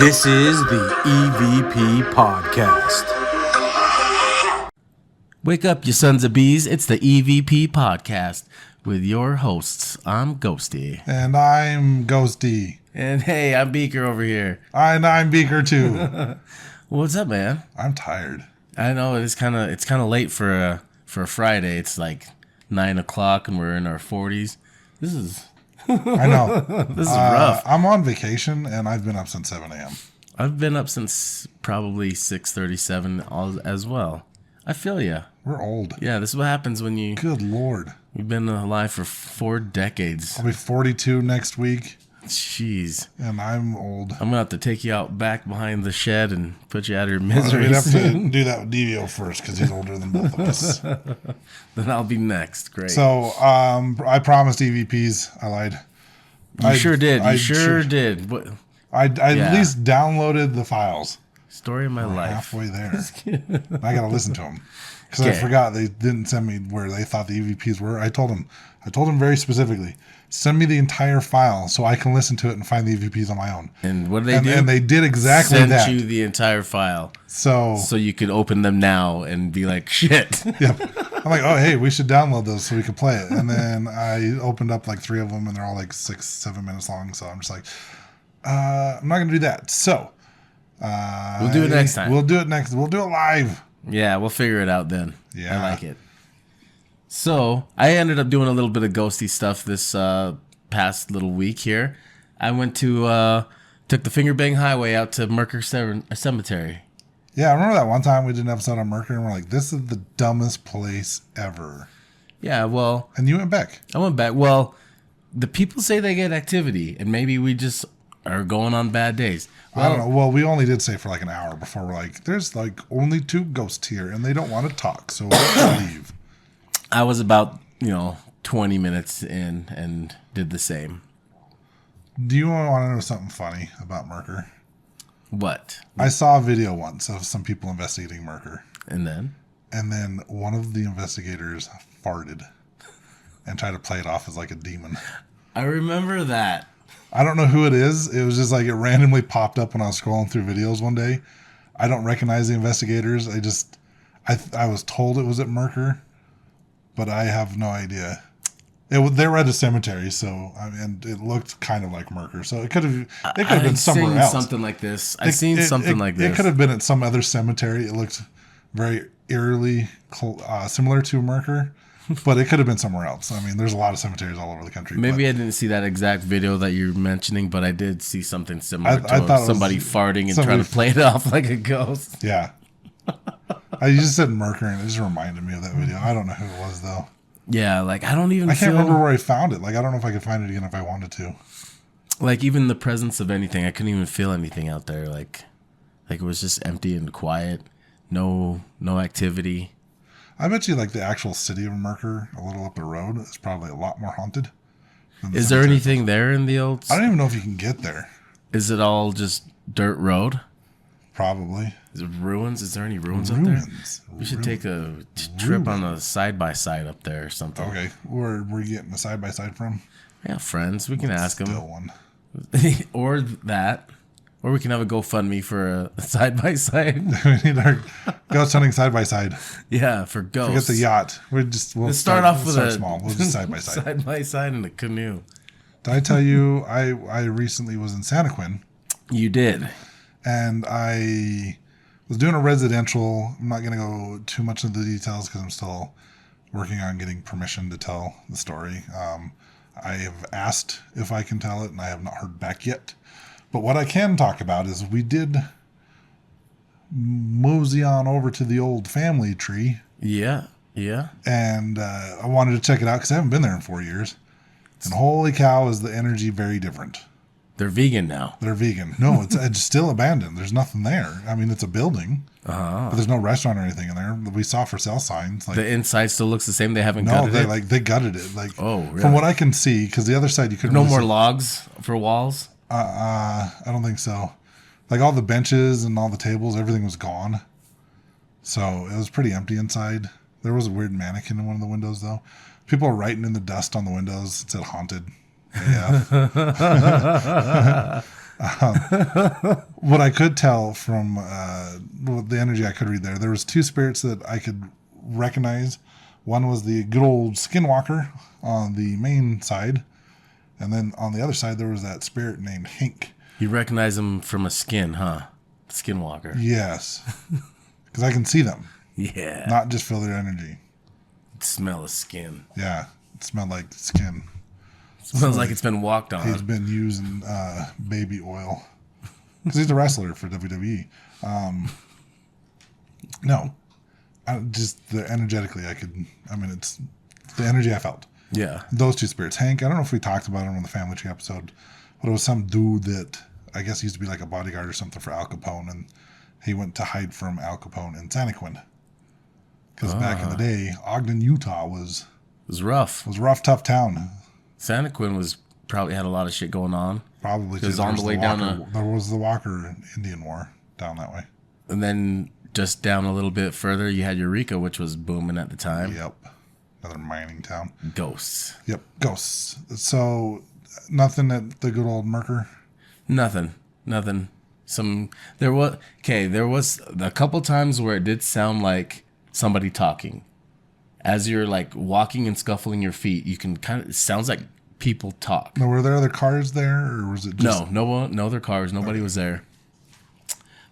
This is the EVP Podcast. Wake up, you sons of bees. It's the EVP Podcast with your hosts. I'm Ghosty. And I'm Ghosty. And hey, I'm Beaker over here. And I'm Beaker too. What's up, man? I'm tired. I know it's kind of late for a Friday. It's like 9 o'clock and we're in our 40s. This is I know. this is rough. I'm on vacation and I've been up since 7 a.m. I've been up since probably 6:37 as well. I feel ya. We're old. Yeah, this is what happens when you... Good Lord. We've been alive for 4 decades. I'll be 42 next week. Jeez. And I'm old. I'm going to have to take you out back behind the shed and put you out of your misery. We'd have to do that with Devio first because he's older than both of us. Then I'll be next. Great. So, I promised EVPs. I lied. You sure did. You sure did. What? I at least downloaded the files. Story of my life. Halfway there. I got to listen to them. Because I forgot they didn't send me where they thought the EVPs were. I told them very specifically, send me the entire file so I can listen to it and find the EVPs on my own. And what did they do? And they did exactly that. Sent you the entire file. So you could open them now and be like, shit. Yep. I'm like, oh, hey, we should download those so we can play it. And then I opened up like 3 of them and they're all like 6-7 minutes long. So I'm just like, I'm not going to do that. So we'll do it next time. We'll do it live. Yeah, we'll figure it out then. Yeah. I like it. So, I ended up doing a little bit of ghosty stuff this past little week here. I went to, took the Finger Bang Highway out to Merker Cemetery. Yeah, I remember that one time we did an episode on Merker and we're like, this is the dumbest place ever. Yeah, well... And you went back. I went back. Well, the people say they get activity, and maybe we just are going on bad days. Well, I don't know. Well, we only did say for like an hour before we're like, there's like only 2 ghosts here and they don't want to talk, so we'll leave. I was about, 20 minutes in and did the same. Do you want to know something funny about Merker? What? I saw a video once of some people investigating Merker. And then? And then one of the investigators farted and tried to play it off as like a demon. I remember that. I don't know who it is. It was just like it randomly popped up when I was scrolling through videos one day. I don't recognize the investigators. I was told it was at Merker, but I have no idea. They were at a cemetery, so and it looked kind of like Merker. So it could have been somewhere else. Something like this. I've seen something like this. It could have been at some other cemetery. It looked very eerily similar to Merker. But it could have been somewhere else. I mean, there's a lot of cemeteries all over the country. Maybe I didn't see that exact video that you're mentioning, but I did see something similar to somebody farting and trying to play it off like a ghost. Yeah. You just said Merker, and it just reminded me of that video. I don't know who it was, though. Yeah, like, I can't remember where I found it. Like, I don't know if I could find it again if I wanted to. Like, even the presence of anything, I couldn't even feel anything out there. Like it was just empty and quiet. No activity. I bet you like the actual city of Merker, a little up the road, is probably a lot more haunted. Is there anything there in the old... I don't even know if you can get there. Is it all just dirt road? Probably. Is it ruins? Is there any ruins up there? We should take a trip on a side-by-side up there or something. Okay. Where are you getting a side-by-side from? Yeah, friends. We can ask them. Still one. Or that. Or we can have a GoFundMe for a side-by-side. We need our ghost hunting side-by-side. Yeah, for ghosts. Forget the yacht. We'll start off with a small. We'll just side-by-side. Side-by-side in a canoe. Did I tell you I recently was in Santa Quin? You did. And I was doing a residential. I'm not going to go too much into the details because I'm still working on getting permission to tell the story. I have asked if I can tell it, and I have not heard back yet. But what I can talk about is we did mosey on over to the old family tree. Yeah. And I wanted to check it out because I haven't been there in 4 years. And holy cow, is the energy very different. They're vegan now. They're vegan. No, it's still abandoned. There's nothing there. I mean, it's a building, but there's no restaurant or anything in there. We saw for sale signs. Like, the inside still looks the same. They haven't gutted it. No, they gutted it. Like, oh, really? From what I can see, because the other side you couldn't. No more logs for walls. I don't think so. Like all the benches and all the tables, everything was gone. So it was pretty empty inside. There was a weird mannequin in one of the windows, though. People were writing in the dust on the windows. It said haunted. Yeah. What I could tell from the energy I could read there was two spirits that I could recognize. One was the good old skinwalker on the main side, and then on the other side there was that spirit named Hank. You recognize him from a skin, huh? Skinwalker. Yes, because I can see them, Yeah. not just feel their energy. Smell of skin. Yeah, it smelled like skin. Smells like it's been walked on. He's been using baby oil because he's a wrestler for WWE. No, just energetically, it's the energy I felt. Yeah. Those two spirits. Hank, I don't know if we talked about him on the Family Tree episode, but it was some dude that I guess used to be like a bodyguard or something for Al Capone, and he went to hide from Al Capone in Santaquin. Because back in the day, Ogden, Utah was rough. a rough, tough town. Santaquin was probably had a lot of shit going on. Probably because on the way down there was the Walker Indian War down that way. And then just down a little bit further, you had Eureka, which was booming at the time. Yep. Another mining town. Ghosts. Yep. Ghosts. So nothing at the good old Merker? Nothing. There was a couple times where it did sound like somebody talking. As you're like walking and scuffling your feet, you can it sounds like people talk. Now, were there other cars there, or was it just... No other cars. Nobody was there.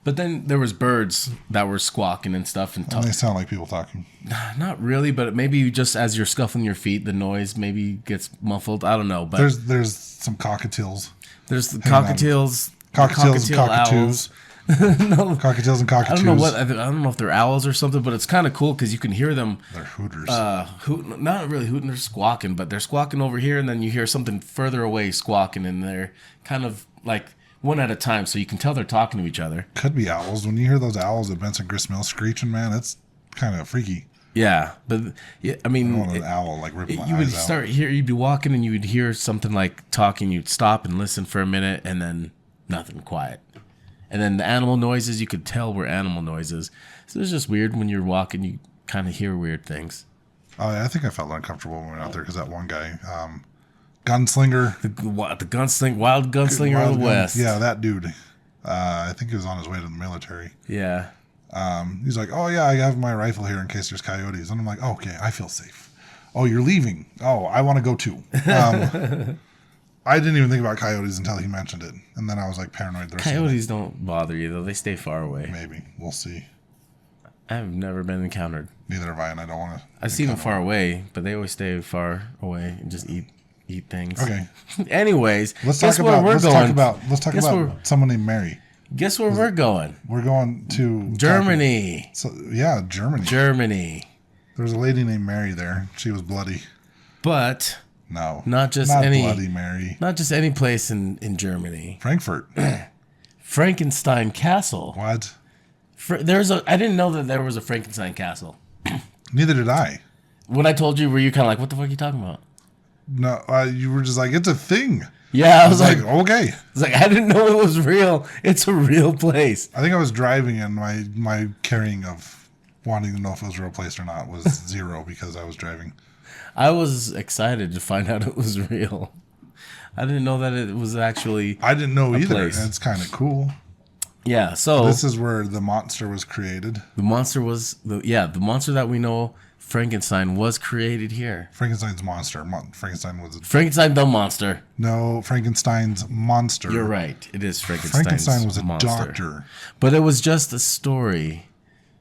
But then there was birds that were squawking and stuff and they sound like people talking. Not really, but maybe just as you're scuffling your feet, the noise maybe gets muffled. I don't know. But there's some cockatiels. There's the cockatiels. Cockatiels and cockatoos. No, cockatiels and cockatoos. I don't know I don't know if they're owls or something, but it's kind of cool because you can hear them. They're hooters. Not really hooting, they're squawking, but they're squawking over here, and then you hear something further away squawking, and they're kind of like one at a time, so you can tell they're talking to each other. Could be owls. When you hear those owls at Benson Grist Mill screeching, man, it's kind of freaky. Yeah, but I mean, I don't want an owl like ripping my eyes out. You would start here. You'd be walking, and you would hear something like talking. You'd stop and listen for a minute, and then nothing, quiet. And then the animal noises, you could tell were animal noises. So it's just weird when you're walking, you kind of hear weird things. Oh, yeah, I think I felt uncomfortable when we went out there because that one guy, gunslinger. The wild gunslinger of the West. Yeah, that dude. I think he was on his way to the military. Yeah. He's like, oh, yeah, I have my rifle here in case there's coyotes. And I'm like, oh, okay, I feel safe. Oh, you're leaving. Oh, I want to go too. I didn't even think about coyotes until he mentioned it. And then I was like paranoid. Coyotes don't bother you, though. They stay far away. Maybe. We'll see. I've never been encountered. Neither have I, and I don't want to. I've seen them far away, but they always stay far away and just eat things. Okay. Anyways, let's talk about someone named Mary. Guess where we're going? We're going to Germany. Germany. There was a lady named Mary there. She was bloody. But no, not any bloody Mary. Not just any place in Germany. Frankfurt. Frankenstein Castle. What? I didn't know that there was a Frankenstein Castle. Neither did I. When I told you, were you kind of like, what the fuck are you talking about? No, you were just like, it's a thing. Yeah, I was like, okay. It's like, I didn't know it was real. It's a real place. I think I was driving, and my carrying of wanting to know if it was a real place or not was zero because I was driving. I was excited to find out it was real. I didn't know that it was actually. I didn't know either. Place. And it's kind of cool. Yeah, so this is where the monster was created. The monster that we know, Frankenstein, was created here. Frankenstein's monster. Frankenstein the monster. No, Frankenstein's monster. You're right. It is Frankenstein was a monster. Doctor. But it was just a story.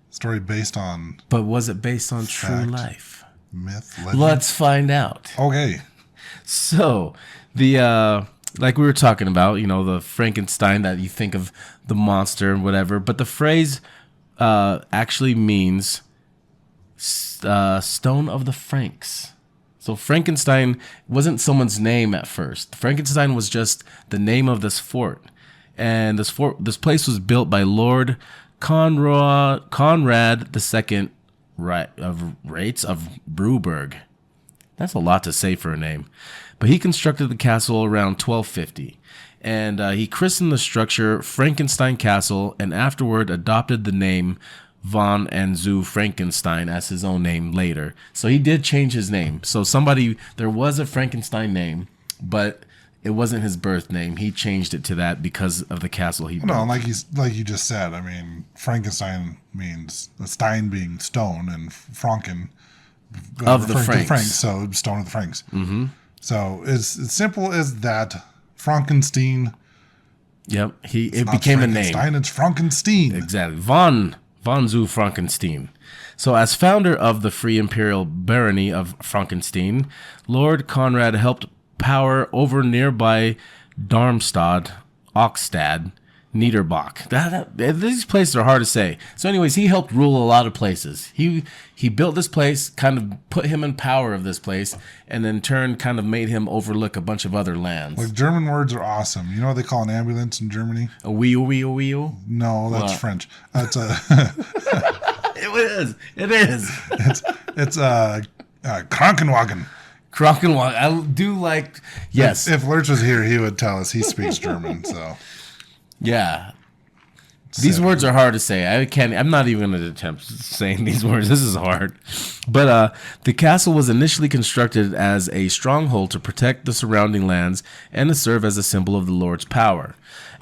Story based on. But was it based on true life? Myth, legend? Let's find out. Okay. So, like we were talking about, the Frankenstein that you think of the monster and whatever, but the phrase actually means stone of the Franks. So Frankenstein wasn't someone's name at first. Frankenstein was just the name of this fort. And this place was built by Lord Conrad II of Rates of Bruberg. That's a lot to say for a name. But he constructed the castle around 1250. And he christened the structure Frankenstein Castle and afterward adopted the name von and zu Frankenstein as his own name later. So he did change his name. So there was a Frankenstein name, but It wasn't his birth name. He changed it to that because of the castle he built. No, like you just said. I mean, Frankenstein means Stein being stone, and Franken Of the referring to Franks. so stone of the Franks. Mm-hmm. So it's as simple as that. Frankenstein. Yep. It Not became a name. Frankenstein, it's Frankenstein. Exactly. Von zu Frankenstein. So, as founder of the Free Imperial Barony of Frankenstein, Lord Conrad helped power over nearby Darmstadt, Ostad, Niederbach. These places are hard to say. So, anyways, he helped rule a lot of places. He built this place, kind of put him in power of this place, and in turn kind of made him overlook a bunch of other lands. Like, German words are awesome. You know what they call an ambulance in Germany? A wheel. No, that's What? French. That's a. It is. It's a Krankenwagen. Krankenwagen. I do like. Yes. If Lurch was here, he would tell us he speaks German. So Yeah. These words are hard to say. I'm not even going to attempt saying these words. This is hard. But the castle was initially constructed as a stronghold to protect the surrounding lands and to serve as a symbol of the Lord's power.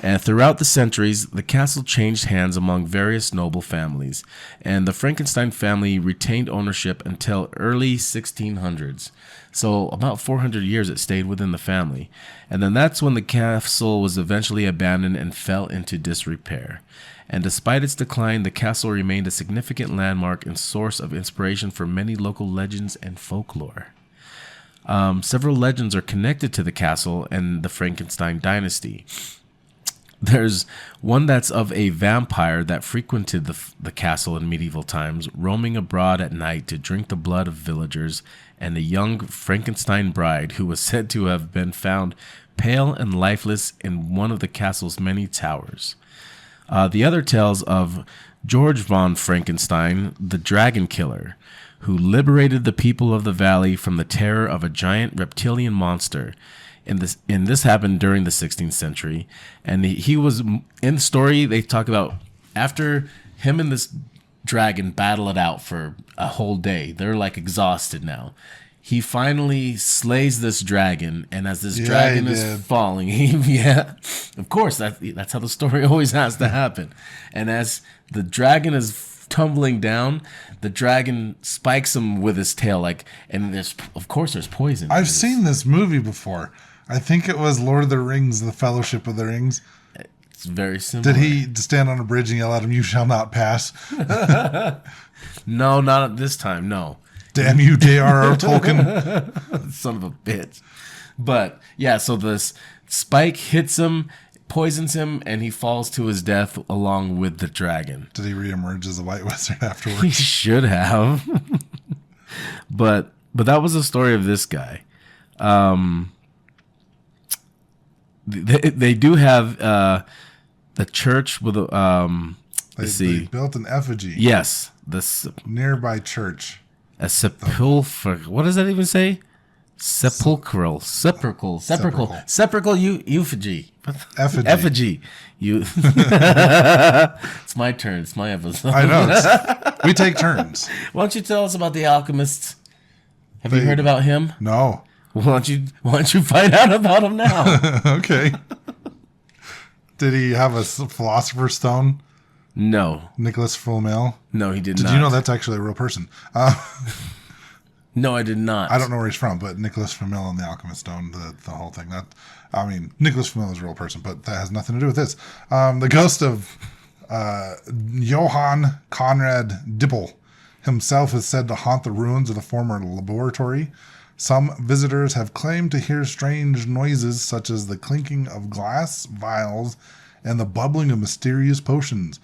And throughout the centuries, the castle changed hands among various noble families, and the Frankenstein family retained ownership until early 1600s. So about 400 years it stayed within the family. And then that's when the castle was eventually abandoned and fell into disrepair. And despite its decline, the castle remained a significant landmark and source of inspiration for many local legends and folklore. Several legends are connected to the castle and the Frankenstein dynasty. There's one that's of a vampire that frequented the castle in medieval times, roaming abroad at night to drink the blood of villagers, and a young Frankenstein bride who was said to have been found pale and lifeless in one of the castle's many towers. The other tells of George von Frankenstein, the dragon killer, who liberated the people of the valley from the terror of a giant reptilian monster. And this happened during the 16th century. And he was, in the story, they talk about after him and this dragon battle it out for a whole day. They're like exhausted now. He finally slays this dragon, and as this dragon is falling, of course, that's how the story always has to happen. And as the dragon is tumbling down, the dragon spikes him with his tail, and there's poison. I've seen this movie before. I think it was Lord of the Rings, The Fellowship of the Rings. It's very similar. Did he stand on a bridge and yell at him, "You shall not pass"? No, not at this time, no. Damn you, J.R.R. Tolkien. Son of a bitch. But, yeah, so this spike hits him, poisons him, and he falls to his death along with the dragon. Did he reemerge as a white wizard He afterwards? should have. But that was the story of this guy. They do have the church with a They built an effigy. Yes, Nearby church. a sepulchre. What does that even say? Sepulchral effigy. Effigy. It's my turn. It's my episode. I know. We take turns. Why don't you tell us about the alchemists? Have you heard about him? No. Why don't you find out about him now? Okay. Did he have a philosopher's stone? No. Nicholas Flamel? No, he did not. Did you know that's actually a real person? No, I did not. I don't know where he's from, but Nicholas Flamel and the Alchemist Stone, the whole thing. Nicholas Flamel is a real person, but that has nothing to do with this. The ghost of Johann Conrad Dippel himself is said to haunt the ruins of the former laboratory. Some visitors have claimed to hear strange noises such as the clinking of glass vials and the bubbling of mysterious potions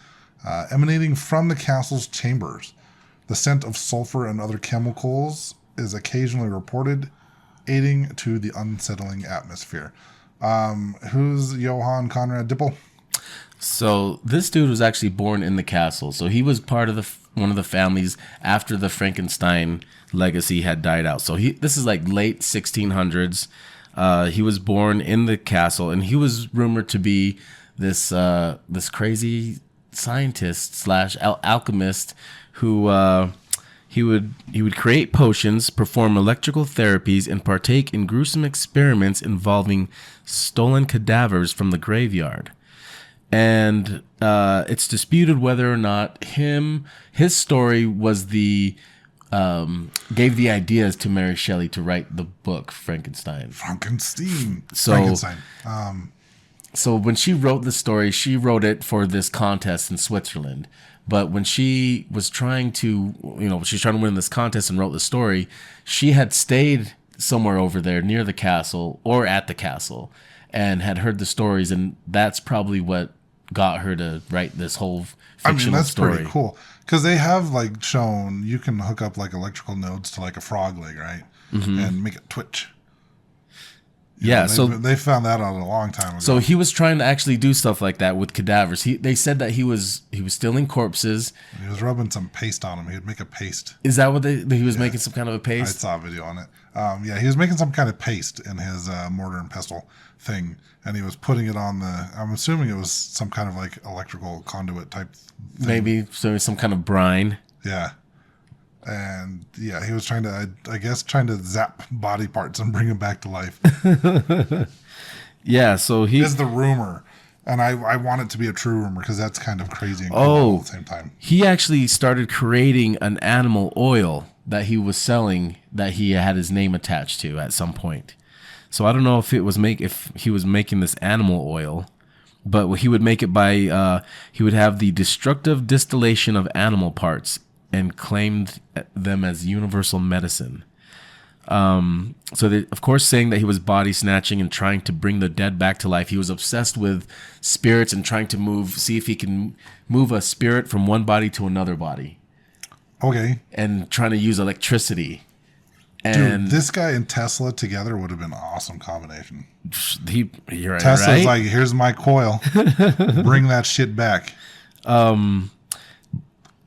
emanating from the castle's chambers. The scent of sulfur and other chemicals is occasionally reported, aiding to the unsettling atmosphere. Who's Johann Conrad Dippel? So this dude was actually born in the castle. So he was part of one of the families after the Frankenstein legacy had died out. So this is like late 1600s. He was born in the castle, and he was rumored to be this crazy scientist / alchemist who He would create potions, perform electrical therapies, and partake in gruesome experiments involving stolen cadavers from the graveyard. And it's disputed whether or not his story was gave the ideas to Mary Shelley to write the book Frankenstein. Frankenstein. So when she wrote the story, she wrote it for this contest in Switzerland. But when she was trying to, she's trying to win this contest and wrote the story, she had stayed somewhere over there near the castle or at the castle and had heard the stories. And that's probably what got her to write this whole fictional story. That's pretty cool. Because they have like shown you can hook up like electrical nodes to like a frog leg, right? Mm-hmm. And make it twitch. They found that out a long time ago. So he was trying to actually do stuff like that with cadavers. They said that he was stealing corpses. He was rubbing some paste on them. He would make a paste. Is that what he was making some kind of a paste? I saw a video on it. He was making some kind of paste in his mortar and pestle thing, and he was putting it on I'm assuming it was some kind of like electrical conduit type thing. Maybe some kind of brine. Yeah. And he was trying to zap body parts and bring them back to life. So he is the rumor, and I want it to be a true rumor because that's kind of crazy and cool at the same time. He actually started creating an animal oil that he was selling that he had his name attached to at some point. So I don't know if he was making this animal oil, but he would make it by he would have the destructive distillation of animal parts and claimed them as universal medicine. So they, of course, saying that he was body snatching and trying to bring the dead back to life. He was obsessed with spirits and trying to see if he can move a spirit from one body to another body. Okay. And trying to use electricity. And dude, this guy and Tesla together would have been an awesome combination. You're right, Tesla's like, here's my coil. Bring that shit back.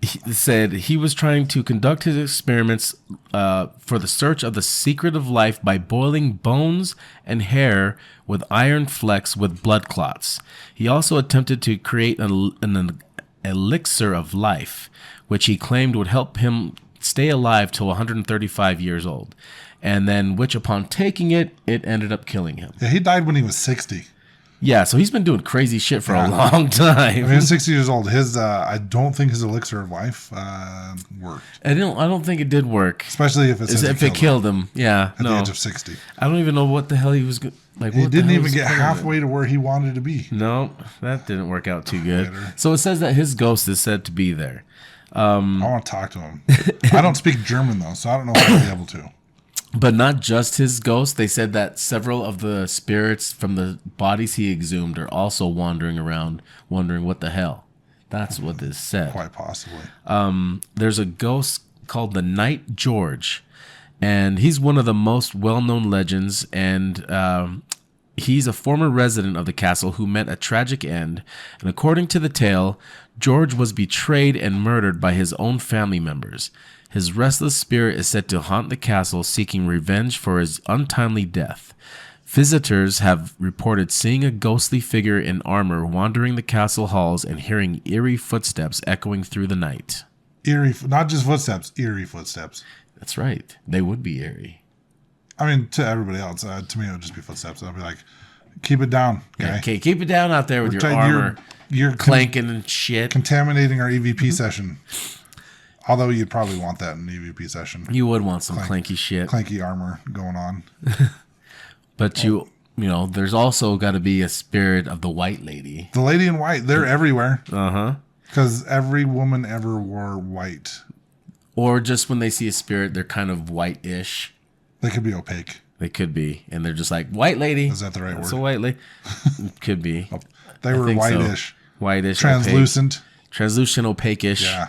He said he was trying to conduct his experiments for the search of the secret of life by boiling bones and hair with iron flecks with blood clots. He also attempted to create an elixir of life, which he claimed would help him stay alive till 135 years old. And then, which upon taking it ended up killing him. Yeah, he died when he was 60. Yeah, so he's been doing crazy shit for a long time. He's 60 years old. I don't think his elixir of life worked. I don't think it did work. Especially if it killed him. Yeah, at the age of 60. I don't even know what the hell he was like. He didn't even get halfway to where he wanted to be. No, that didn't work out too good. So it says that his ghost is said to be there. I want to talk to him. I don't speak German though, so I don't know if I'll be able to. But not just his ghost. They said that several of the spirits from the bodies he exhumed are also wandering around, wondering what the hell. That's what this said. Quite possibly. There's a ghost called the Night George, and he's one of the most well-known legends, and he's a former resident of the castle who met a tragic end. And according to the tale, George was betrayed and murdered by his own family members. His restless spirit is said to haunt the castle, seeking revenge for his untimely death. Visitors have reported seeing a ghostly figure in armor wandering the castle halls and hearing eerie footsteps echoing through the night. Eerie, not just footsteps, eerie footsteps. That's right. They would be eerie. I mean, to everybody else, to me, it would just be footsteps. I'd be like, keep it down, okay? Okay, keep it down out there with your armor. You're clanking and shit. Contaminating our EVP session. Although you'd probably want that in an EVP session. You would want some clanky shit. Clanky armor going on. But you know, there's also got to be a spirit of the white lady. The lady in white, they're everywhere. Uh-huh. Because every woman ever wore white. Or just when they see a spirit, they're kind of white-ish. They could be opaque. They could be. And they're just like, white lady. Is that the right word? It's a white lady. Could be. They were whitish. So. Whitish. Translucent. Opaque. Translucent, opaque-ish. Yeah.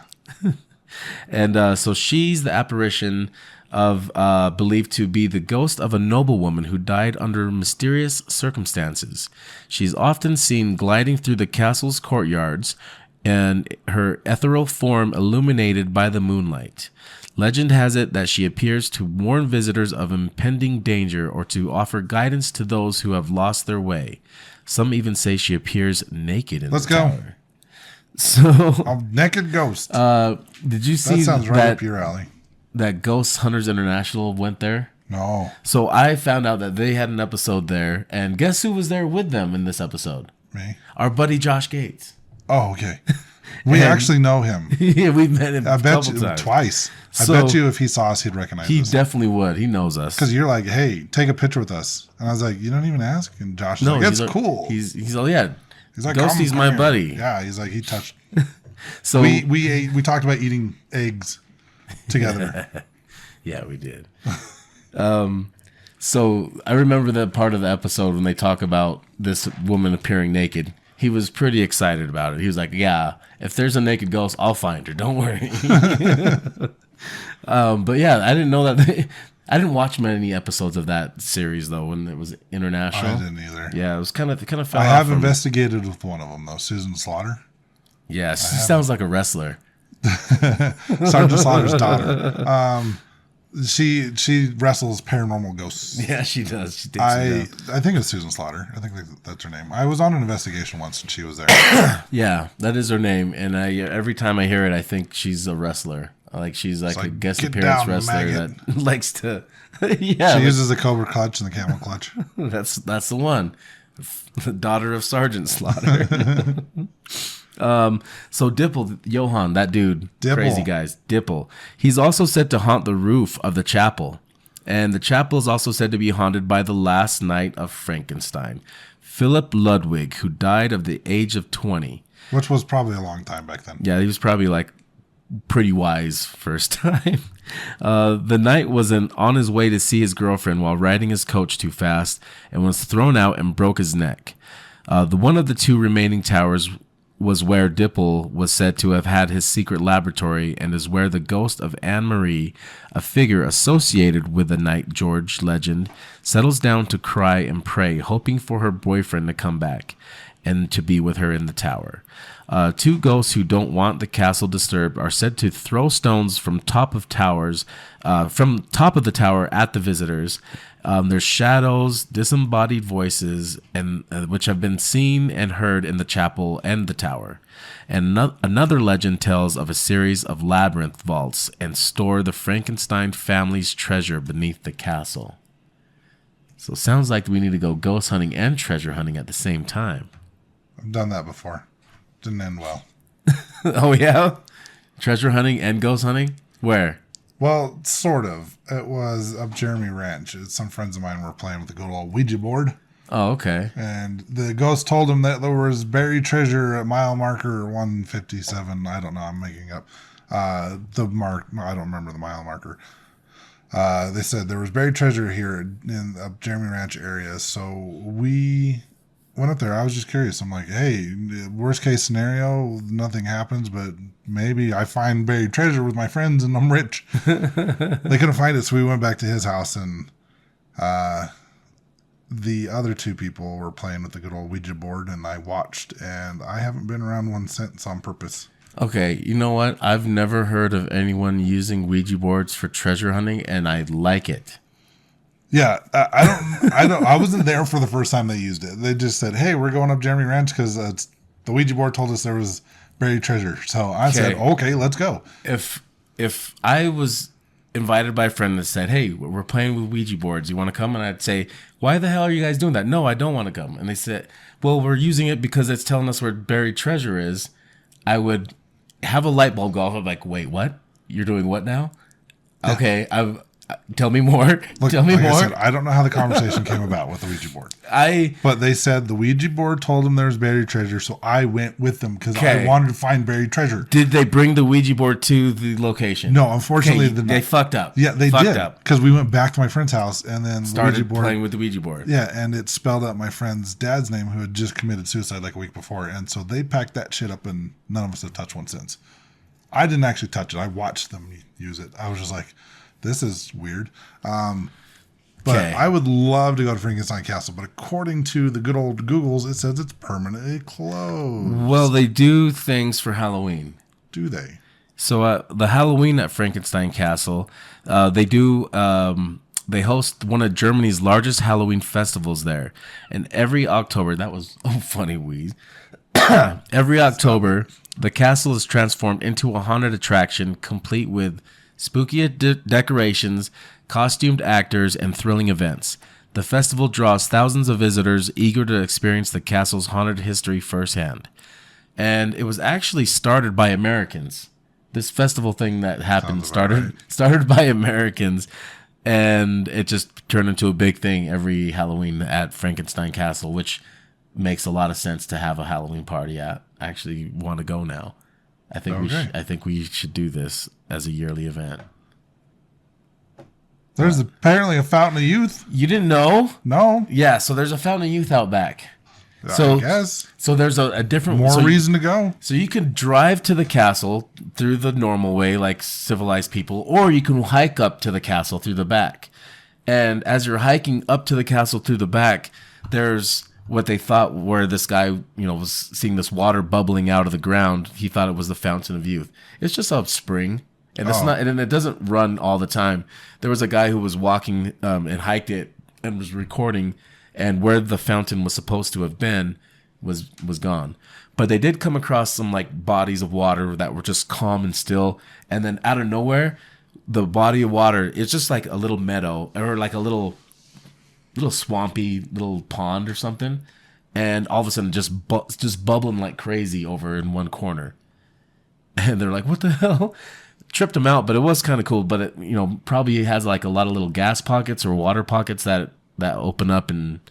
And so she's the apparition of believed to be the ghost of a noblewoman who died under mysterious circumstances. She's often seen gliding through the castle's courtyards, and her ethereal form illuminated by the moonlight. Legend has it that she appears to warn visitors of impending danger or to offer guidance to those who have lost their way. Some even say she appears naked in the tower. So a naked ghost. Did you see that sounds right up your alley? that Ghost Hunters International went there? No. So I found out that they had an episode there, and guess who was there with them in this episode? Me? Our buddy Josh Gates. Oh, okay. We actually know him. Yeah, we met him I a bet couple you times. twice. So- I bet you if he saw us, he'd recognize He us. definitely would. He knows us. Because you're like, hey, take a picture with us. And I was like, you don't even ask? And Josh is like, it's cool. He's all, yeah. He's like, Ghosty's come my here. buddy. Yeah, he's like, he touched. So We talked about eating eggs together. yeah, we did. So I remember that part of the episode when they talk about this woman appearing naked. He was pretty excited about it. He was like, yeah, if there's a naked ghost, I'll find her. Don't worry. But yeah, I didn't know that. I didn't watch many episodes of that series, though, when it was international. I didn't either. Yeah, it was kind of fell off. I have investigated with one of them, though, Susan Slaughter. Yeah, she sounds like a wrestler. Sergeant Slaughter's daughter. She wrestles paranormal ghosts. Yeah, she does. She thinks I think it's Susan Slaughter. I think that's her name. I was on an investigation once and she was there. Yeah, that is her name. And every time I hear it, I think she's a wrestler. Like she's like a guest "Get appearance down, wrestler maggot." that likes to. Yeah, She uses the cobra clutch and the camel clutch. that's the one. The daughter of Sergeant Slaughter. So Dipple, Johann, that dude, Dipple. crazy guys, Dipple. He's also said to haunt the roof of the chapel. And the chapel is also said to be haunted by the last knight of Frankenstein, Philip Ludwig, who died of the age of 20. Which was probably a long time back then. Yeah, he was probably like pretty wise first time. The knight was on his way to see his girlfriend while riding his coach too fast and was thrown out and broke his neck. The one of the two remaining towers was where Dipple was said to have had his secret laboratory and is where the ghost of Anne-Marie, a figure associated with the Knight George legend, settles down to cry and pray, hoping for her boyfriend to come back and to be with her in the tower. Two ghosts who don't want the castle disturbed are said to throw stones from top of the tower at the visitors. There's shadows, disembodied voices, and which have been seen and heard in the chapel and the tower. And another legend tells of a series of labyrinth vaults and store the Frankenstein family's treasure beneath the castle. So it sounds like we need to go ghost hunting and treasure hunting at the same time. I've done that before. Didn't end well. Oh, yeah? Treasure hunting and ghost hunting? Where? Well, sort of. It was up Jeremy Ranch. Some friends of mine were playing with the good old Ouija board. Oh, okay. And the ghost told him that there was buried treasure at mile marker 157. I don't know. I'm making up the mark. I don't remember the mile marker. They said there was buried treasure here in up Jeremy Ranch area. So we went up there. I was just curious. I'm like, hey, worst case scenario, nothing happens, but maybe I find buried treasure with my friends and I'm rich. They couldn't find it, so we went back to his house, and the other two people were playing with the good old Ouija board, and I watched, and I haven't been around one since on purpose. Okay, you know what? I've never heard of anyone using Ouija boards for treasure hunting, and I like it. Yeah, I wasn't there for the first time they used it. They just said, hey, we're going up Jeremy Ranch because the Ouija board told us there was buried treasure. So I said, okay, let's go. If I was invited by a friend that said, hey, we're playing with Ouija boards, you want to come? And I'd say, why the hell are you guys doing that? No, I don't want to come. And they said, well, we're using it because it's telling us where buried treasure is. I would have a light bulb go off. I'm like, wait, what? You're doing what now? Yeah. Okay, tell me more. Tell me more. I said, I don't know how the conversation came about with the Ouija board. But they said the Ouija board told them there was buried treasure, so I went with them because I wanted to find buried treasure. Did they bring the Ouija board to the location? No, unfortunately, they fucked up. Yeah, they fucked did up because we went back to my friend's house and then started playing with the Ouija board. Yeah, and it spelled out my friend's dad's name who had just committed suicide like a week before, and so they packed that shit up, and none of us have touched one since. I didn't actually touch it. I watched them use it. I was just like, this is weird. But I would love to go to Frankenstein Castle, but according to the good old Googles, it says it's permanently closed. Well, they do things for Halloween. Do they? So the Halloween at Frankenstein Castle, they host one of Germany's largest Halloween festivals there. And every October, that was funny wheeze. Every October, the castle is transformed into a haunted attraction complete with spooky decorations, costumed actors, and thrilling events. The festival draws thousands of visitors eager to experience the castle's haunted history firsthand. And it was actually started by Americans. This festival thing that happened started by Americans, and it just turned into a big thing every Halloween at Frankenstein Castle, which makes a lot of sense to have a Halloween party at. I actually want to go now. I think we should do this as a yearly event. There's apparently a Fountain of Youth. You didn't know? No. Yeah, so there's a Fountain of Youth out back. I guess. So there's a different... reason to go. So you can drive to the castle through the normal way, like civilized people, or you can hike up to the castle through the back. And as you're hiking up to the castle through the back, there's what they thought where this guy, was seeing this water bubbling out of the ground. He thought it was the Fountain of Youth. It's just a spring. And it's not, and it doesn't run all the time. There was a guy who was walking and hiked it and was recording, and where the fountain was supposed to have been was gone. But they did come across some like bodies of water that were just calm and still, and then out of nowhere, the body of water, it's just like a little meadow or like a little swampy little pond or something, and all of a sudden just bubbling like crazy over in one corner. And they're like, "What the hell?" Tripped them out, but it was kind of cool. But it, probably has like a lot of little gas pockets or water pockets that open up and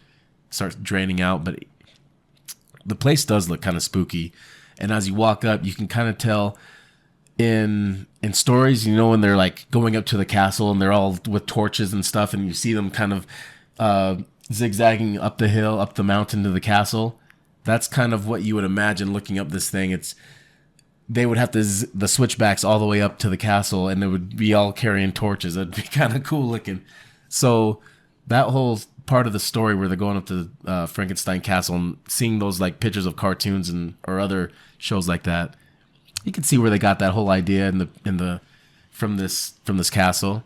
start draining out. But the place does look kind of spooky. And as you walk up, you can kind of tell in stories, when they're like going up to the castle and they're all with torches and stuff, and you see them kind of zigzagging up the hill, up the mountain to the castle. That's kind of what you would imagine looking up this thing. They would have the switchbacks all the way up to the castle, and they would be all carrying torches. It'd be kind of cool looking. So that whole part of the story where they're going up to Frankenstein Castle and seeing those like pictures of cartoons or other shows like that, you can see where they got that whole idea from this castle.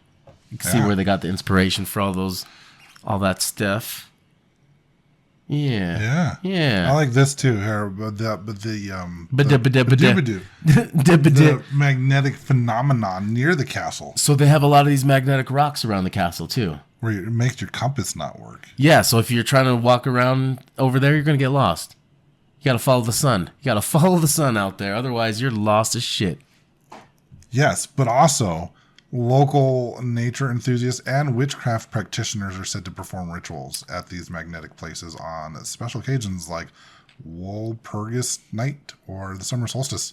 You can see where they got the inspiration for all that stuff. Yeah. I like this too. Here, the magnetic phenomenon near the castle. So they have a lot of these magnetic rocks around the castle too, where it makes your compass not work. Yeah. So if you're trying to walk around over there, you're gonna get lost. You gotta follow the sun. You gotta follow the sun out there. Otherwise, you're lost as shit. Yes, but also local nature enthusiasts and witchcraft practitioners are said to perform rituals at these magnetic places on special occasions like Walpurgis Night or the summer solstice.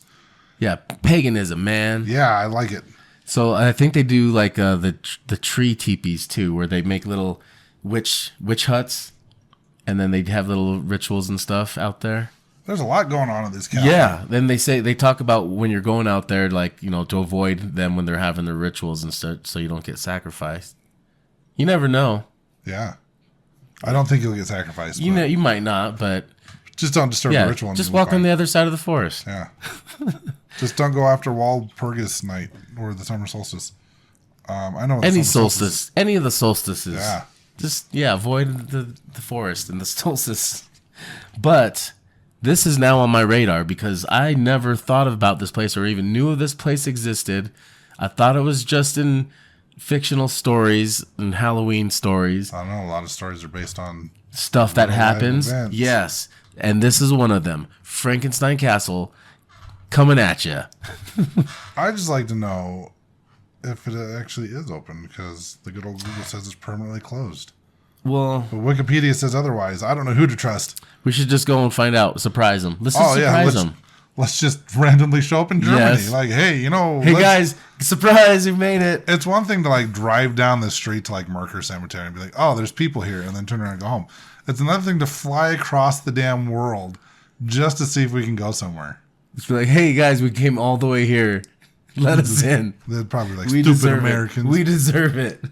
Yeah, paganism, man. Yeah, I like it. So I think they do like the tree teepees too, where they make little witch huts, and then they have little rituals and stuff out there. There's a lot going on in this castle. Yeah, then they talk about when you're going out there, like, to avoid them when they're having their rituals and stuff, so you don't get sacrificed. You never know. Yeah, I don't think you'll get sacrificed. You might not, but just don't disturb the ritual. Just walk on the other side of the forest. Yeah, just don't go after Walpurgis Night or the summer solstice. I know any solstice, any of the solstices. Yeah, just avoid the forest and the solstice, but. This is now on my radar because I never thought about this place or even knew this place existed. I thought it was just in fictional stories and Halloween stories. I don't know. A lot of stories are based on stuff that happens. Events. Yes. And this is one of them. Frankenstein Castle coming at you. I'd just like to know if it actually is open because the good old Google says it's permanently closed. Well, but Wikipedia says otherwise. I don't know who to trust. We should just go and find out. Surprise them. Let's just surprise them. Let's just randomly show up in Germany. Yes. Like, hey, Hey guys, surprise, you made it. It's one thing to like drive down the street to like Merker Cemetery and be like, oh, there's people here, and then turn around and go home. It's another thing to fly across the damn world just to see if we can go somewhere. It's like, hey guys, we came all the way here. Let us in. They're probably like, stupid Americans. We deserve it.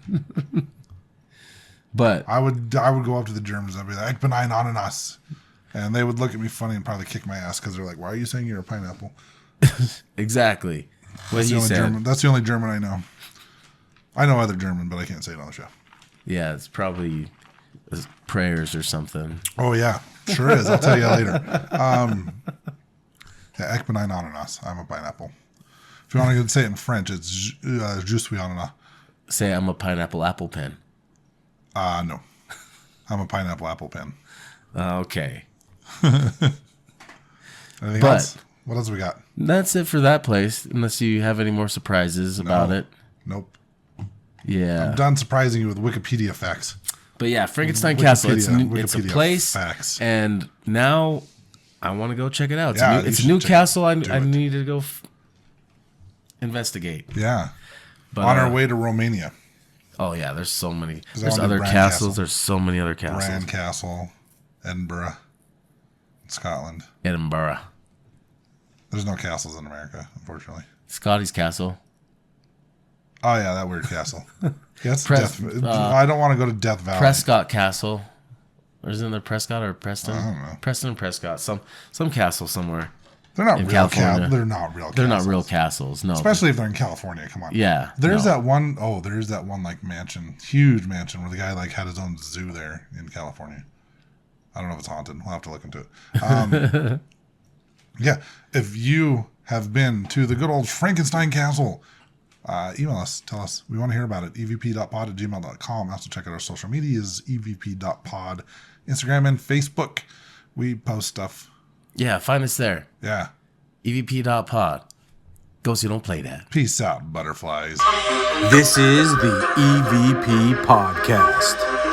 But I would go up to the Germans and I'd be like, "Ich bin ein Ananas," and they would look at me funny and probably kick my ass because they're like, "Why are you saying you're a pineapple?" Exactly. What he said. That's the only German I know. I know other German, but I can't say it on the show. Yeah, it's probably prayers or something. Oh yeah, sure is. I'll tell you later. Yeah, Ich bin ein Ananas. I'm a pineapple. If you want to say it in French, it's je suis ananas. Say I'm a pineapple apple pen. No. I'm a pineapple apple pen. Okay. Anything else? What else we got? That's it for that place, unless you have any more surprises about it. Nope. Yeah. I'm done surprising you with Wikipedia facts. But yeah, Frankenstein Castle. It's a Wikipedia place, facts. and now I want to go check it out. Yeah, It's a new castle. I it. need to go investigate. Yeah. But, on our way to Romania. Oh yeah, there's so many. I There's wanna do other Bran castles. Castle. There's so many other castles. Bran Castle, Edinburgh, Scotland. Edinburgh. There's no castles in America, unfortunately. Scotty's Castle. Oh yeah, that weird castle. Yes, Pres- I don't want to go to Death Valley. Prescott Castle. Or isn't there Prescott or Preston? I don't know. Preston and Prescott. Some castle somewhere. They're not in real California. They're not real. They're castles. not real castles. No. Especially if they're in California. Come on. Yeah. There's no. that one. Oh, there's that one like mansion, huge mansion, where the guy like had his own zoo there in California. I don't know if it's haunted. We'll have to look into it. Yeah, if you have been to the good old Frankenstein Castle, email us. Tell us. We want to hear about it. evp.pod@gmail.com. Also check out our social medias, evp.pod, Instagram and Facebook. We post stuff. Yeah, find us there. Yeah. evp.pod. Go so you don't play that. Peace out, butterflies. This is the EVP Podcast.